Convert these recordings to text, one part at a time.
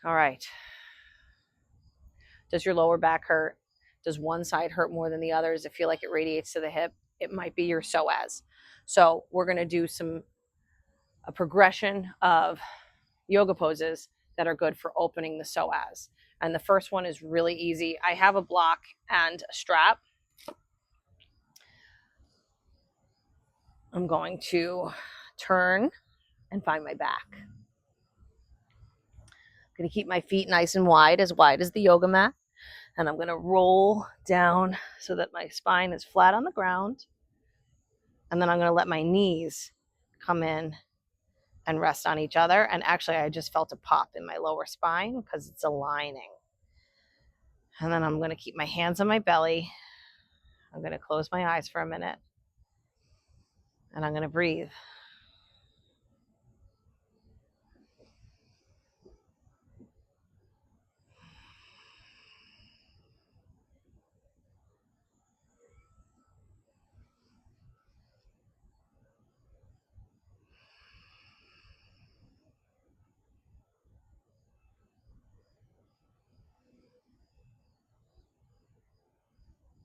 All right. Does your lower back hurt? Does one side hurt more than the other? Does it feel like it radiates to the hip? It might be your psoas. So we're going to do a progression of yoga poses that are good for opening the psoas. And the first one is really easy. I have a block and a strap. I'm going to turn and find my back. I'm going to keep my feet nice and wide as the yoga mat. And I'm going to roll down so that my spine is flat on the ground. And then I'm going to let my knees come in and rest on each other. And actually, I just felt a pop in my lower spine because it's aligning. And then I'm going to keep my hands on my belly. I'm going to close my eyes for a minute. And I'm going to breathe.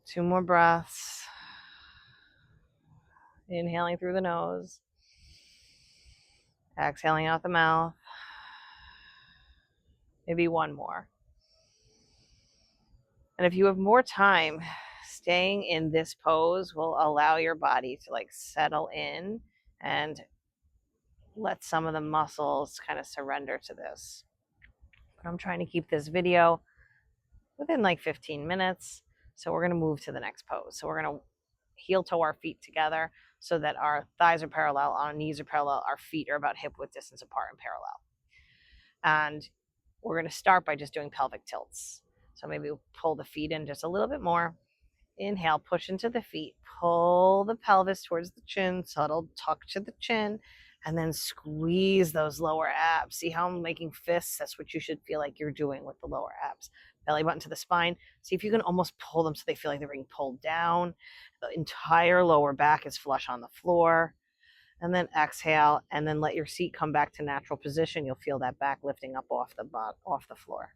Two more breaths. Inhaling through the nose. Exhaling out the mouth. Maybe one more. And if you have more time, staying in this pose will allow your body to settle in and let some of the muscles kind of surrender to this. I'm trying to keep this video within 15 minutes. So we're going to move to the next pose. So we're going to heel toe our feet together so that our thighs are parallel, our knees are parallel, our feet are about hip width distance apart and parallel. And we're going to start by just doing pelvic tilts. So maybe we'll pull the feet in just a little bit more. Inhale, push into the feet, pull the pelvis towards the chin, subtle tuck to the chin, and then squeeze those lower abs. See how I'm making fists? That's what you should feel like you're doing with the lower abs. Belly button to the spine. See if you can almost pull them so they feel like they're being pulled down. The entire lower back is flush on the floor. And then exhale, and then let your seat come back to natural position. You'll feel that back lifting up off the floor.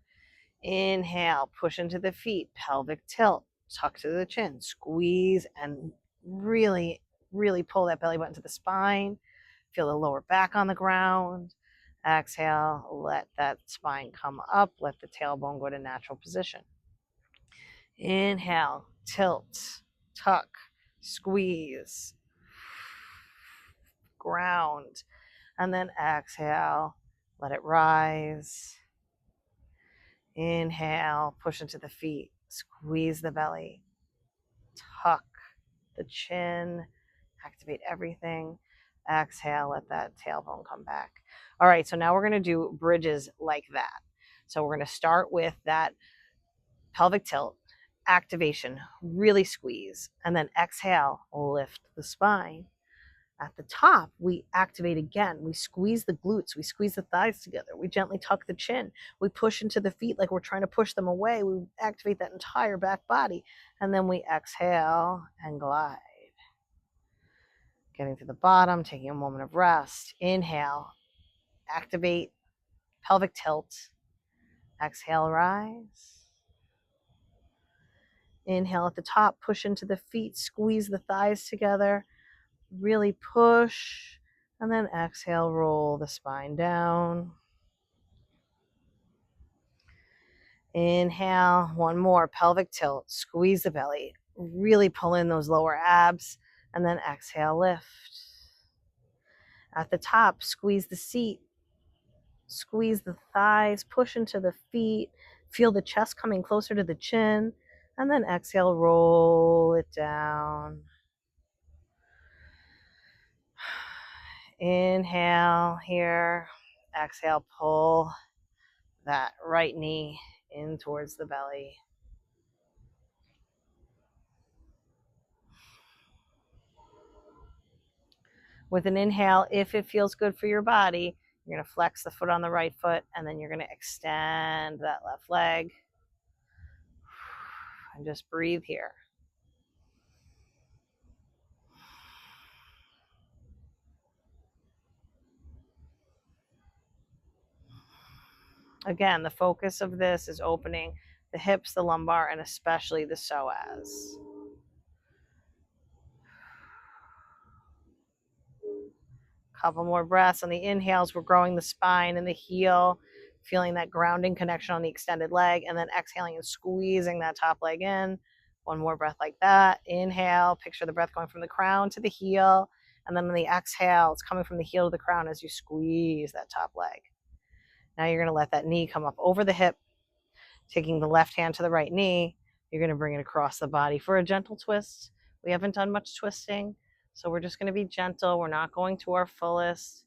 Inhale, push into the feet, pelvic tilt, tuck to the chin, squeeze, and really, really pull that belly button to the spine. Feel the lower back on the ground. Exhale, let that spine come up. Let the tailbone go to natural position. Inhale, tilt, tuck, squeeze, ground. And then exhale, let it rise. Inhale, push into the feet, squeeze the belly, tuck the chin, activate everything. Exhale, let that tailbone come back. All right, so now we're going to do bridges like that. So we're going to start with that pelvic tilt, activation, really squeeze, and then exhale, lift the spine. At the top, we activate again. We squeeze the glutes. We squeeze the thighs together. We gently tuck the chin. We push into the feet like we're trying to push them away. We activate that entire back body. And then we exhale and glide. Getting to the bottom, taking a moment of rest. Inhale, activate pelvic tilt. Exhale, rise. Inhale at the top, push into the feet, squeeze the thighs together. Really push, and then exhale, roll the spine down. Inhale, one more, pelvic tilt, squeeze the belly, really pull in those lower abs, and then exhale, lift. At the top, squeeze the seat, squeeze the thighs, push into the feet, feel the chest coming closer to the chin, and then exhale, roll it down. Inhale here, exhale, pull that right knee in towards the belly. With an inhale, if it feels good for your body, you're going to flex the foot on the right foot, and then you're going to extend that left leg. And just breathe here. Again, the focus of this is opening the hips, the lumbar, and especially the psoas. Couple more breaths. On the inhales, we're growing the spine and the heel, feeling that grounding connection on the extended leg, and then exhaling and squeezing that top leg in. One more breath like that. Inhale, picture the breath going from the crown to the heel, and then on the exhale, it's coming from the heel to the crown as you squeeze that top leg. Now you're going to let that knee come up over the hip, taking the left hand to the right knee. You're going to bring it across the body for a gentle twist. We haven't done much twisting, so we're just going to be gentle. We're not going to our fullest.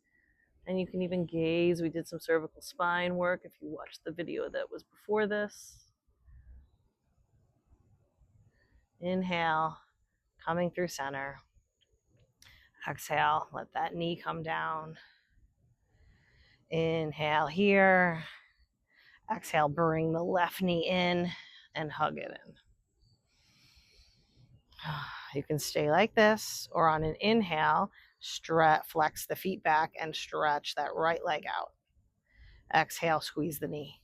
And you can even gaze. We did some cervical spine work if you watched the video that was before this. Inhale, coming through center. Exhale, let that knee come down. Inhale here. Exhale, bring the left knee in and hug it in. You can stay like this, or on an inhale, flex the feet back and stretch that right leg out. Exhale, squeeze the knee.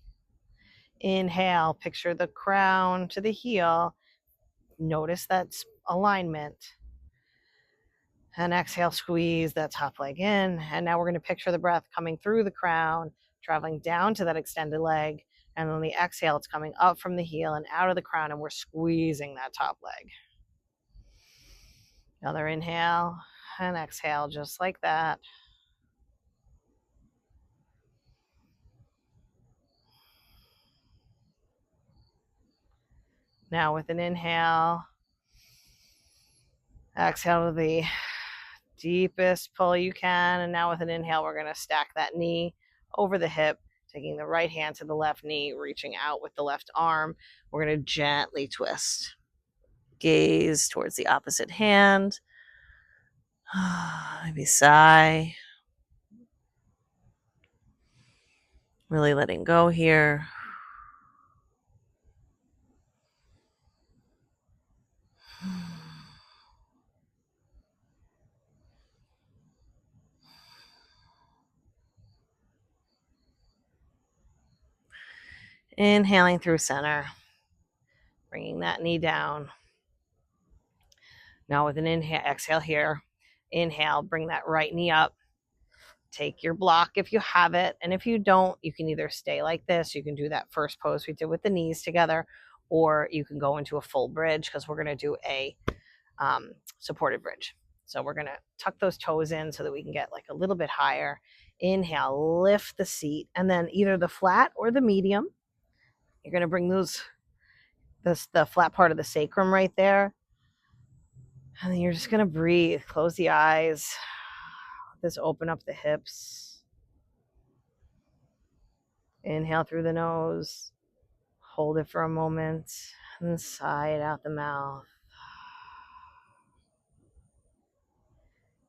Inhale, picture the crown to the heel. Notice that alignment. And exhale, squeeze that top leg in. And now we're going to picture the breath coming through the crown, traveling down to that extended leg. And on the exhale, it's coming up from the heel and out of the crown, and we're squeezing that top leg. Another inhale and exhale, just like that. Now with an inhale, exhale to the deepest pull you can. And now with an inhale, we're going to stack that knee over the hip, taking the right hand to the left knee, reaching out with the left arm. We're going to gently twist. Gaze towards the opposite hand. Maybe sigh. Really letting go here. Inhaling through center, bringing that knee down. Now with an inhale, exhale here. Inhale, bring that right knee up. Take your block if you have it. And if you don't, you can either stay like this. You can do that first pose we did with the knees together, or you can go into a full bridge because we're going to do a supported bridge. So we're going to tuck those toes in so that we can get like a little bit higher. Inhale, lift the seat, and then either the flat or the medium. You're going to bring the flat part of the sacrum right there. And then you're just going to breathe. Close the eyes. Just open up the hips. Inhale through the nose. Hold it for a moment. And sigh it out the mouth.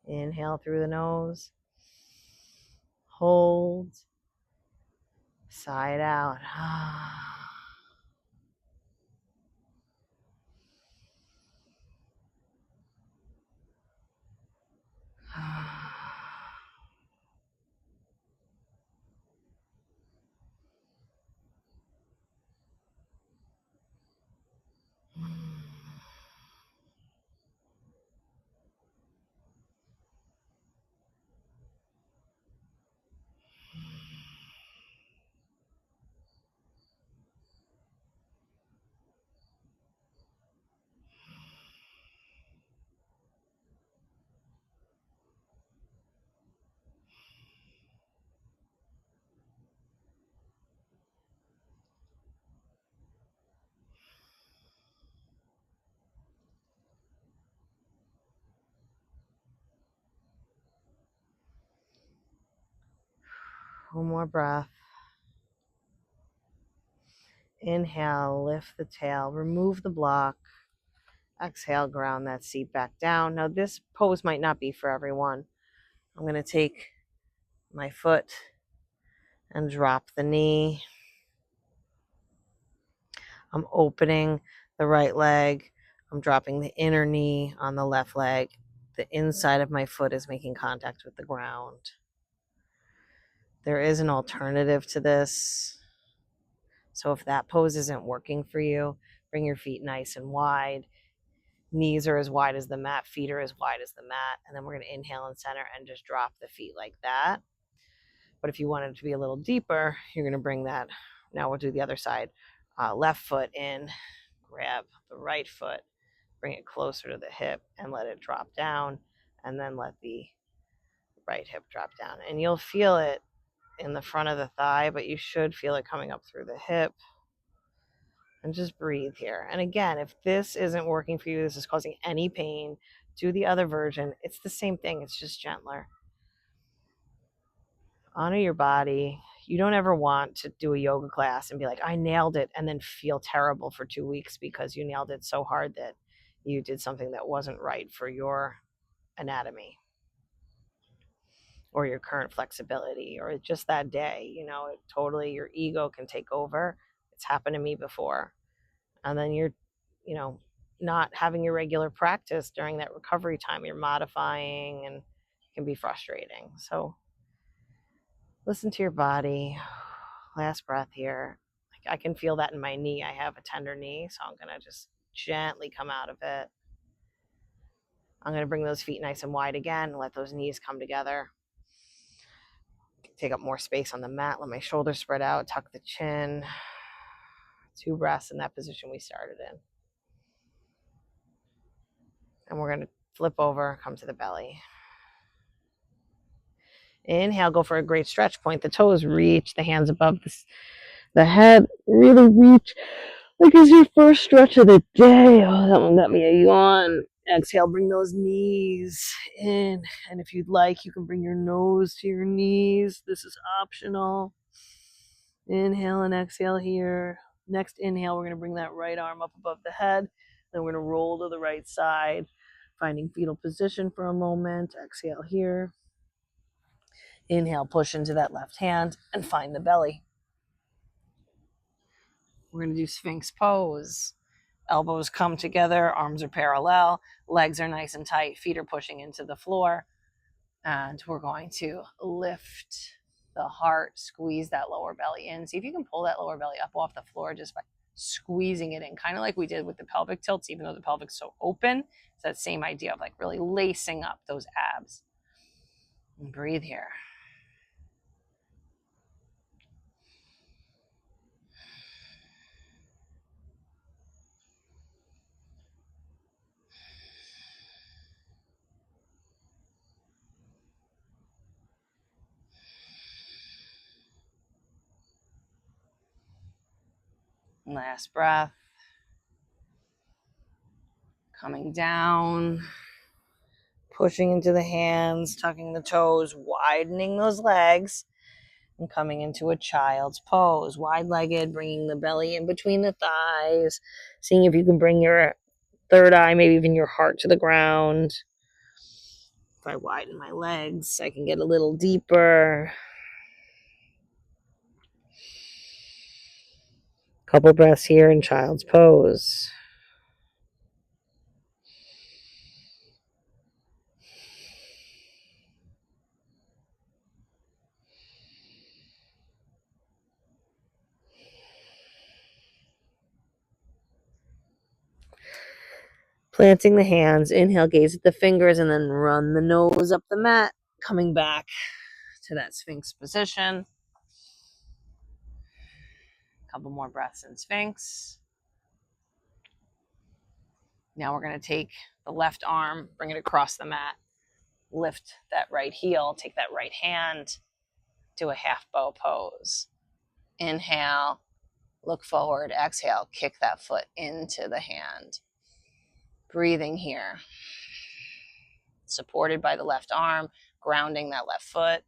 Inhale through the nose. Hold. Sigh it out. One more breath. Inhale, lift the tail, remove the block. Exhale, ground that seat back down. Now this pose might not be for everyone. I'm going to take my foot and drop the knee. I'm opening the right leg. I'm dropping the inner knee on the left leg. The inside of my foot is making contact with the ground. There is an alternative to this. So if that pose isn't working for you, bring your feet nice and wide. Knees are as wide as the mat, feet are as wide as the mat. And then we're going to inhale and center and just drop the feet like that. But if you want it to be a little deeper, you're going to bring that. Now we'll do the other side. Left foot in, grab the right foot, bring it closer to the hip and let it drop down. And then let the right hip drop down. And you'll feel it in the front of the thigh, but you should feel it coming up through the hip. And just breathe here. And again, if this isn't working for you, this is causing any pain, do the other version. It's the same thing, it's just gentler. Honor your body. You don't ever want to do a yoga class and be like, I nailed it, and then feel terrible for 2 weeks because you nailed it so hard that you did something that wasn't right for your anatomy or your current flexibility or just that day. Totally your ego can take over. It's happened to me before. And then you're not having your regular practice during that recovery time. You're modifying, and it can be frustrating. So listen to your body. Last breath here. I can feel that in my knee. I have a tender knee, so I'm going to just gently come out of it. I'm going to bring those feet nice and wide again. Let those knees come together. Take up more space on the mat. Let my shoulders spread out. Tuck the chin. 2 breaths in that position we started in. And we're going to flip over, come to the belly. Inhale, go for a great stretch. Point the toes, reach the hands above the head. Really reach like it's your first stretch of the day. Oh, that one got me a yawn. Exhale, bring those knees in. And if you'd like, you can bring your nose to your knees. This is optional. Inhale and exhale here. Next inhale, we're going to bring that right arm up above the head. Then we're going to roll to the right side, finding fetal position for a moment. Exhale here. Inhale, push into that left hand and find the belly. We're going to do Sphinx pose. Elbows come together, arms are parallel, legs are nice and tight, feet are pushing into the floor. And we're going to lift the heart, squeeze that lower belly in. See if you can pull that lower belly up off the floor just by squeezing it in, kind of like we did with the pelvic tilts, even though the pelvic's so open. It's that same idea of like really lacing up those abs. And breathe here. Last breath. Coming down, pushing into the hands, tucking the toes, widening those legs, and coming into a child's pose. Wide-legged, bringing the belly in between the thighs, seeing if you can bring your third eye, maybe even your heart to the ground. If I widen my legs, I can get a little deeper. Couple breaths here in child's pose. Planting the hands, inhale, gaze at the fingers, and then run the nose up the mat, coming back to that Sphinx position. Couple more breaths in Sphinx. Now we're going to take the left arm, bring it across the mat, lift that right heel, take that right hand, do a half bow pose. Inhale, look forward, exhale, kick that foot into the hand. Breathing here. Supported by the left arm, grounding that left foot.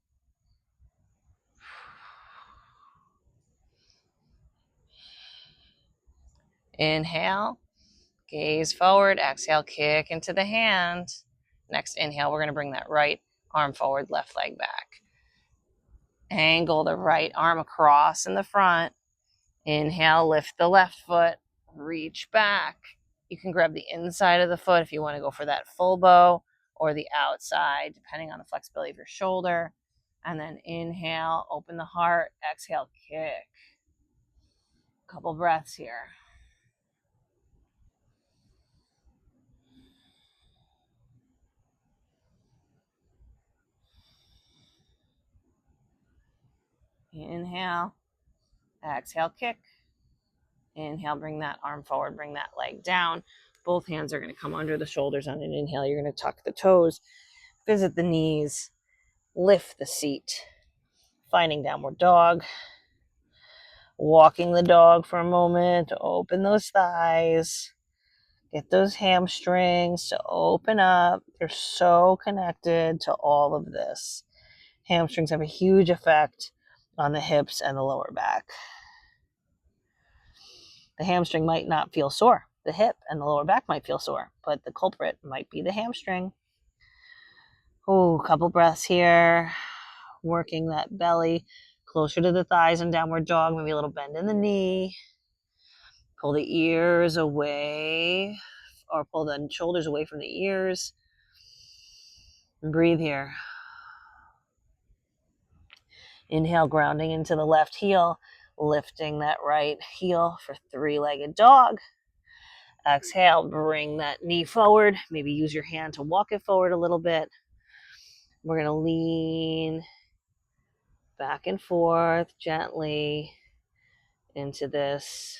Inhale, gaze forward, exhale, kick into the hand. Next inhale, we're going to bring that right arm forward, left leg back. Angle the right arm across in the front. Inhale, lift the left foot, reach back. You can grab the inside of the foot if you want to go for that full bow, or the outside, depending on the flexibility of your shoulder. And then inhale, open the heart, exhale, kick. Couple breaths here. Inhale, exhale, kick. Inhale, bring that arm forward, bring that leg down. Both hands are going to come under the shoulders on an inhale. You're going to tuck the toes, visit the knees, lift the seat. Finding downward dog. Walking the dog for a moment to open those thighs. Get those hamstrings to open up. They're so connected to all of this. Hamstrings have a huge effect on the hips and the lower back. The hamstring might not feel sore. The hip and the lower back might feel sore, but the culprit might be the hamstring. Oh, a couple breaths here. Working that belly closer to the thighs in downward dog. Maybe a little bend in the knee. Pull the ears away, or pull the shoulders away from the ears. And breathe here. Inhale, grounding into the left heel, lifting that right heel for three-legged dog. Exhale, bring that knee forward. Maybe use your hand to walk it forward a little bit. We're going to lean back and forth gently into this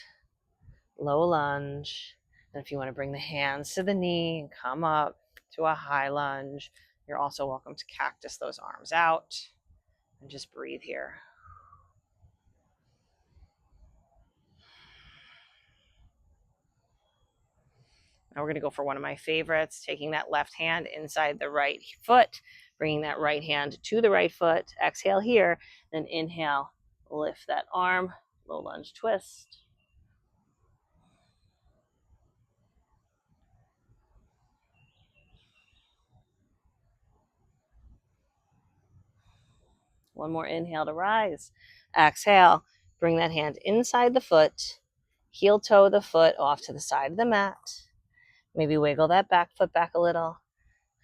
low lunge. And if you want to bring the hands to the knee and come up to a high lunge, you're also welcome to cactus those arms out and just breathe here. Now we're going to go for one of my favorites, taking that left hand inside the right foot, bringing that right hand to the right foot. Exhale here, then inhale, lift that arm, low lunge twist. One more inhale to rise. Exhale, bring that hand inside the foot, heel toe the foot off to the side of the mat. Maybe wiggle that back foot back a little.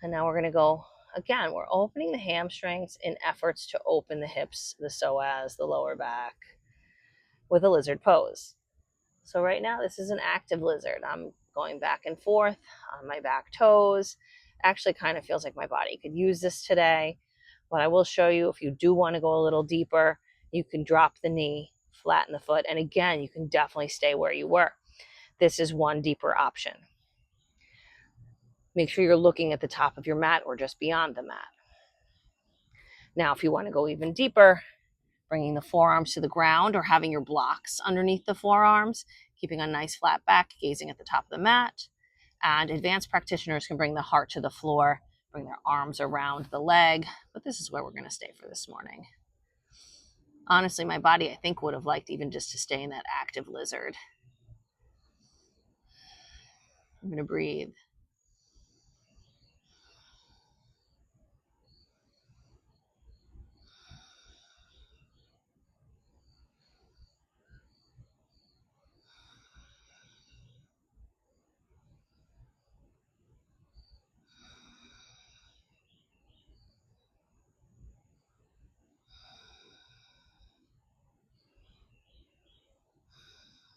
And now we're going to go again. We're opening the hamstrings in efforts to open the hips, the psoas, the lower back with a lizard pose. So right now, this is an active lizard. I'm going back and forth on my back toes. Actually kind of feels like my body could use this today. But I will show you, if you do want to go a little deeper, you can drop the knee, flatten the foot. And again, you can definitely stay where you were. This is one deeper option. Make sure you're looking at the top of your mat or just beyond the mat. Now, if you want to go even deeper, bringing the forearms to the ground or having your blocks underneath the forearms, keeping a nice flat back, gazing at the top of the mat. And advanced practitioners can bring the heart to the floor, bring their arms around the leg, but this is where we're going to stay for this morning. Honestly, my body, I think, would have liked even just to stay in that active lizard. I'm going to breathe.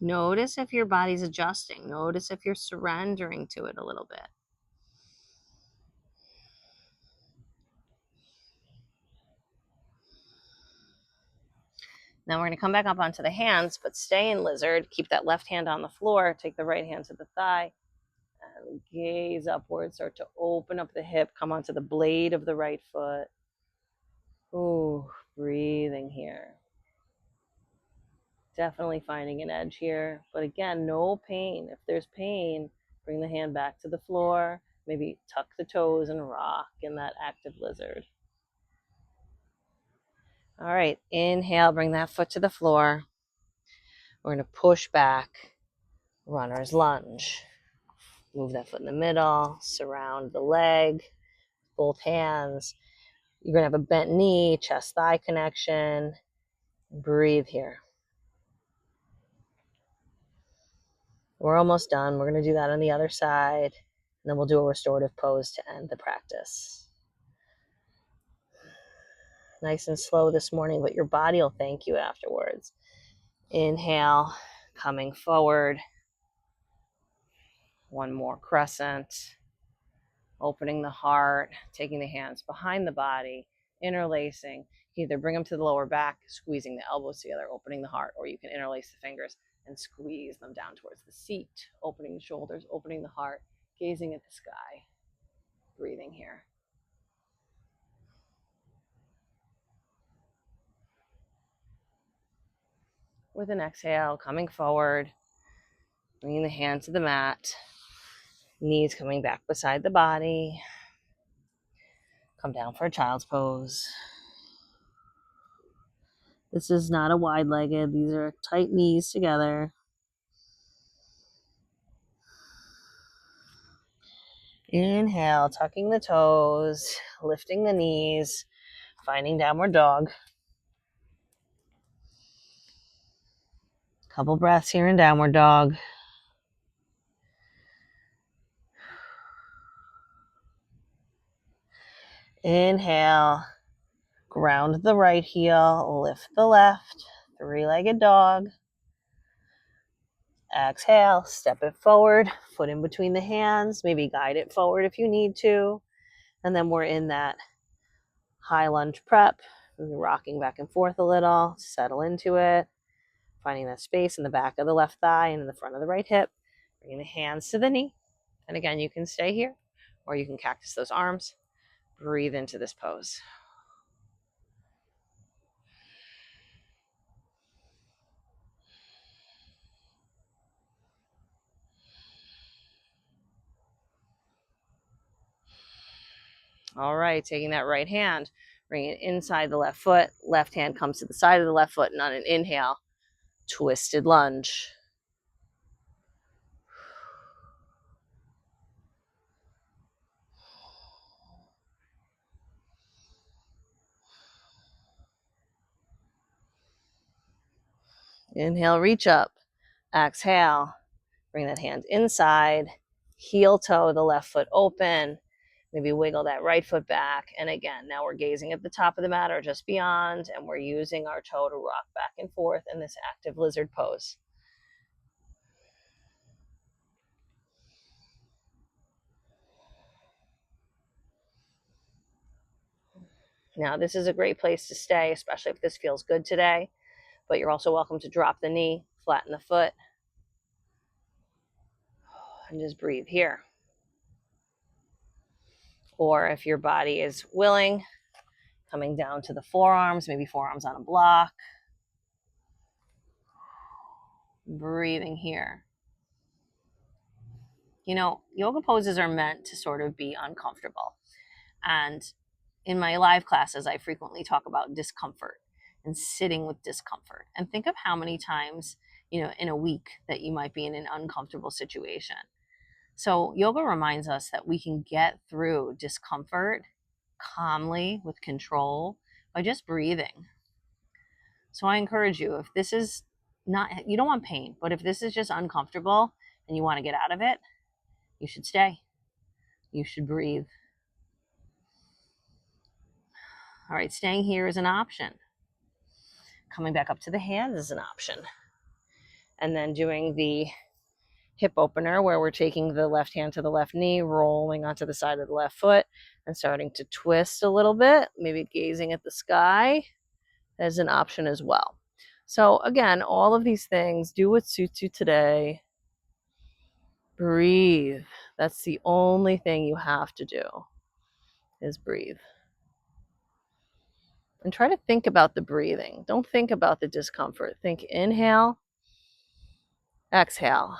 Notice if your body's adjusting. Notice if you're surrendering to it a little bit. Now we're going to come back up onto the hands, but stay in lizard. Keep that left hand on the floor. Take the right hand to the thigh. And gaze upward. Start to open up the hip. Come onto the blade of the right foot. Ooh, breathing here. Definitely finding an edge here. But again, no pain. If there's pain, bring the hand back to the floor. Maybe tuck the toes and rock in that active lizard. All right, inhale, bring that foot to the floor. We're going to push back, runner's lunge. Move that foot in the middle, surround the leg, both hands. You're going to have a bent knee, chest-thigh connection. Breathe here. We're almost done. We're going to do that on the other side, and then we'll do a restorative pose to end the practice. Nice and slow this morning, but your body will thank you afterwards. Inhale, coming forward. One more crescent. Opening the heart, taking the hands behind the body, interlacing. You either bring them to the lower back, squeezing the elbows together, opening the heart, or you can interlace the fingers and squeeze them down towards the seat, opening the shoulders, opening the heart, gazing at the sky, breathing here. With an exhale, coming forward, bringing the hand to the mat, knees coming back beside the body. Come down for a child's pose. This is not a wide-legged. These are tight knees together. Inhale, tucking the toes, lifting the knees, finding downward dog. Couple breaths here in downward dog. Inhale, ground the right heel, lift the left, three-legged dog. Exhale, step it forward, foot in between the hands, maybe guide it forward if you need to. And then we're in that high lunge prep. We're rocking back and forth a little, settle into it, finding that space in the back of the left thigh and in the front of the right hip. Bringing the hands to the knee. And again, you can stay here or you can cactus those arms. Breathe into this pose. All right, taking that right hand, bring it inside the left foot. Left hand comes to the side of the left foot, and on an inhale, twisted lunge. Inhale, reach up. Exhale, bring that hand inside. Heel toe the left foot open. Maybe wiggle that right foot back. And again, now we're gazing at the top of the mat or just beyond, and we're using our toe to rock back and forth in this active lizard pose. Now, this is a great place to stay, especially if this feels good today, but you're also welcome to drop the knee, flatten the foot, and just breathe here. Or if your body is willing, coming down to the forearms, maybe forearms on a block. Breathing here. You know, yoga poses are meant to sort of be uncomfortable. And in my live classes, I frequently talk about discomfort and sitting with discomfort. And think of how many times, in a week that you might be in an uncomfortable situation. So yoga reminds us that we can get through discomfort calmly with control by just breathing. So I encourage you, if this is not, you don't want pain, but if this is just uncomfortable and you want to get out of it, you should stay. You should breathe. All right, staying here is an option. Coming back up to the hands is an option. And then doing the hip opener where we're taking the left hand to the left knee, rolling onto the side of the left foot and starting to twist a little bit, maybe gazing at the sky as an option as well. So again, all of these things, do what suits you today. Breathe. That's the only thing you have to do is breathe. And try to think about the breathing. Don't think about the discomfort. Think inhale, exhale.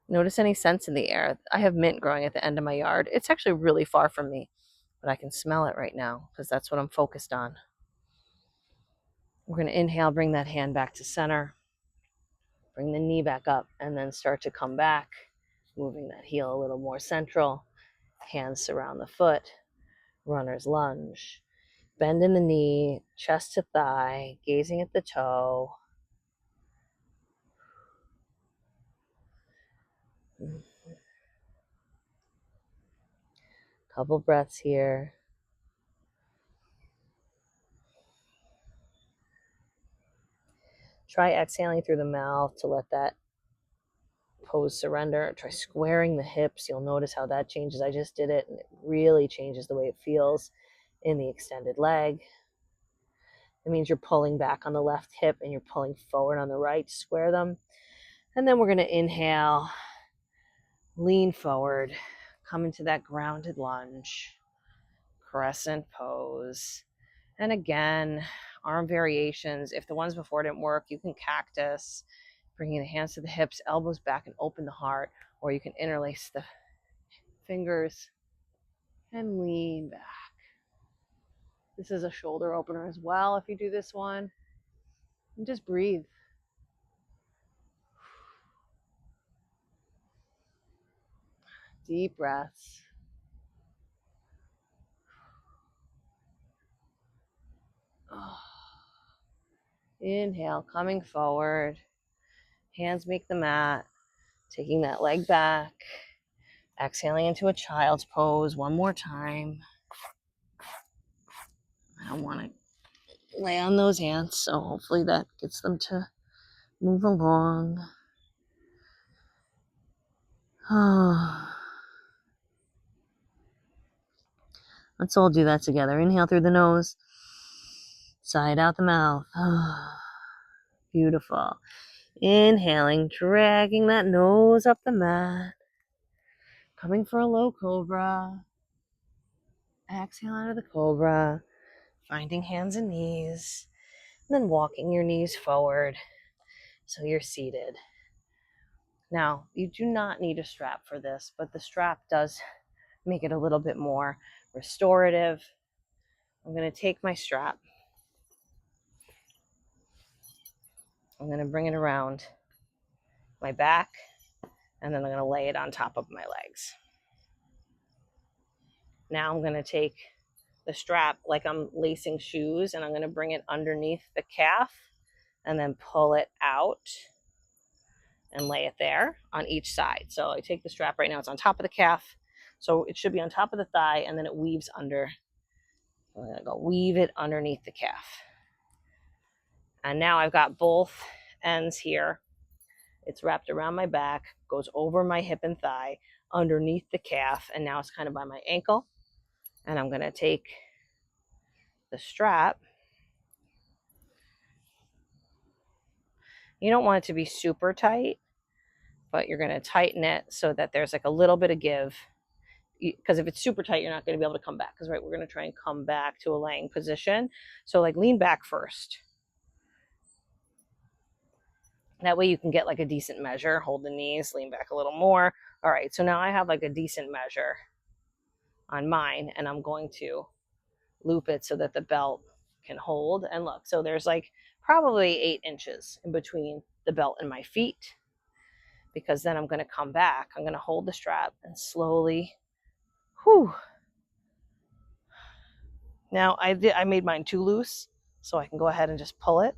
Notice any scents in the air. I have mint growing at the end of my yard. It's actually really far from me, but I can smell it right now because that's what I'm focused on. We're going to inhale, bring that hand back to center. Bring the knee back up and then start to come back, moving that heel a little more central. Hands surround the foot. Runner's lunge. Bend in the knee, chest to thigh, gazing at the toe. Couple breaths here. Try exhaling through the mouth to let that pose surrender. Try squaring the hips. You'll notice how that changes. I just did it, and it really changes the way it feels in the extended leg. It means you're pulling back on the left hip and you're pulling forward on the right to square them. And then we're going to inhale, lean forward, come into that grounded lunge, crescent pose. And again, arm variations. If the ones before didn't work, you can cactus, bringing the hands to the hips, elbows back, and open the heart, or you can interlace the fingers and lean back. This is a shoulder opener as well if you do this one. And just breathe. Deep breaths. Oh. Inhale, coming forward. Hands make the mat. Taking that leg back. Exhaling into a child's pose one more time. I don't want to lay on those hands, so hopefully that gets them to move along. Let's all do that together. Inhale through the nose. Side out the mouth. Beautiful. Inhaling, dragging that nose up the mat. Coming for a low cobra. Exhale out of the cobra. Finding hands and knees. And then walking your knees forward so you're seated. Now, you do not need a strap for this, but the strap does make it a little bit more restorative. I'm going to take my strap. I'm going to bring it around my back, and then I'm going to lay it on top of my legs. Now I'm going to take the strap like I'm lacing shoes, and I'm going to bring it underneath the calf and then pull it out and lay it there on each side. So I take the strap right now, it's on top of the calf. So it should be on top of the thigh, and then it weaves under. I'm going to go weave it underneath the calf. And now I've got both ends here. It's wrapped around my back, goes over my hip and thigh, underneath the calf, and now it's kind of by my ankle. And I'm going to take the strap. You don't want it to be super tight, but you're going to tighten it so that there's like a little bit of give. Because if it's super tight, you're not going to be able to come back. Because right, we're going to try and come back to a laying position. So like lean back first. That way you can get like a decent measure. Hold the knees, lean back a little more. All right, so now I have like a decent measure on mine, and I'm going to loop it so that the belt can hold. And look, so there's like probably 8 inches in between the belt and my feet, because then I'm going to come back. I'm going to hold the strap and slowly, Now I made mine too loose, so I can go ahead and just pull it.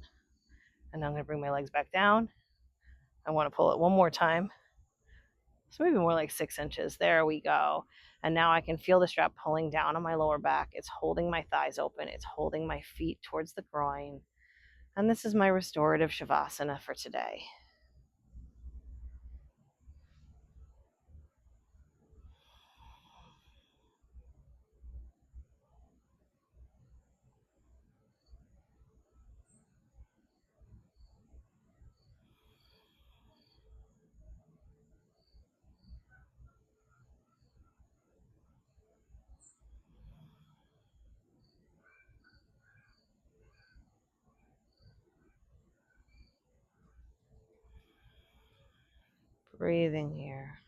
And I'm going to bring my legs back down. I want to pull it one more time. So maybe more like 6 inches. There we go. And now I can feel the strap pulling down on my lower back. It's holding my thighs open. It's holding my feet towards the groin. And this is my restorative Shavasana for today. Breathing here.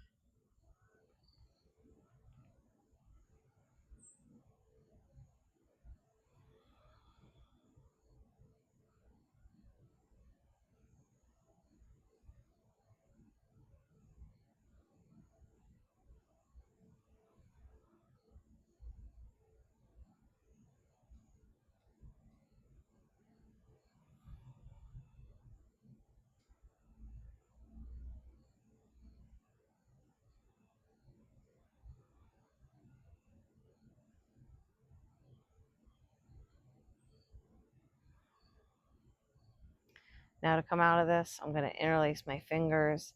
Now to come out of this, I'm going to interlace my fingers,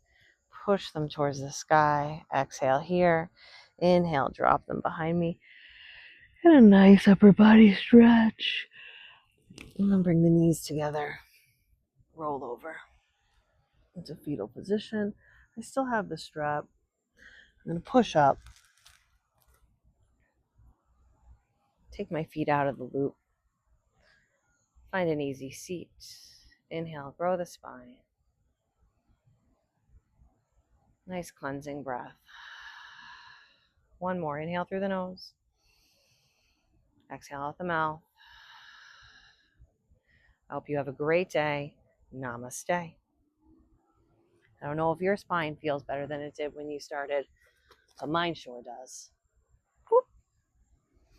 push them towards the sky. Exhale here. Inhale, drop them behind me. And a nice upper body stretch. And then bring the knees together. Roll over into fetal position. I still have the strap. I'm going to push up. Take my feet out of the loop. Find an easy seat. Inhale, grow the spine. Nice cleansing breath. One more. Inhale through the nose. Exhale out the mouth. I hope you have a great day. Namaste. I don't know if your spine feels better than it did when you started, but mine sure does.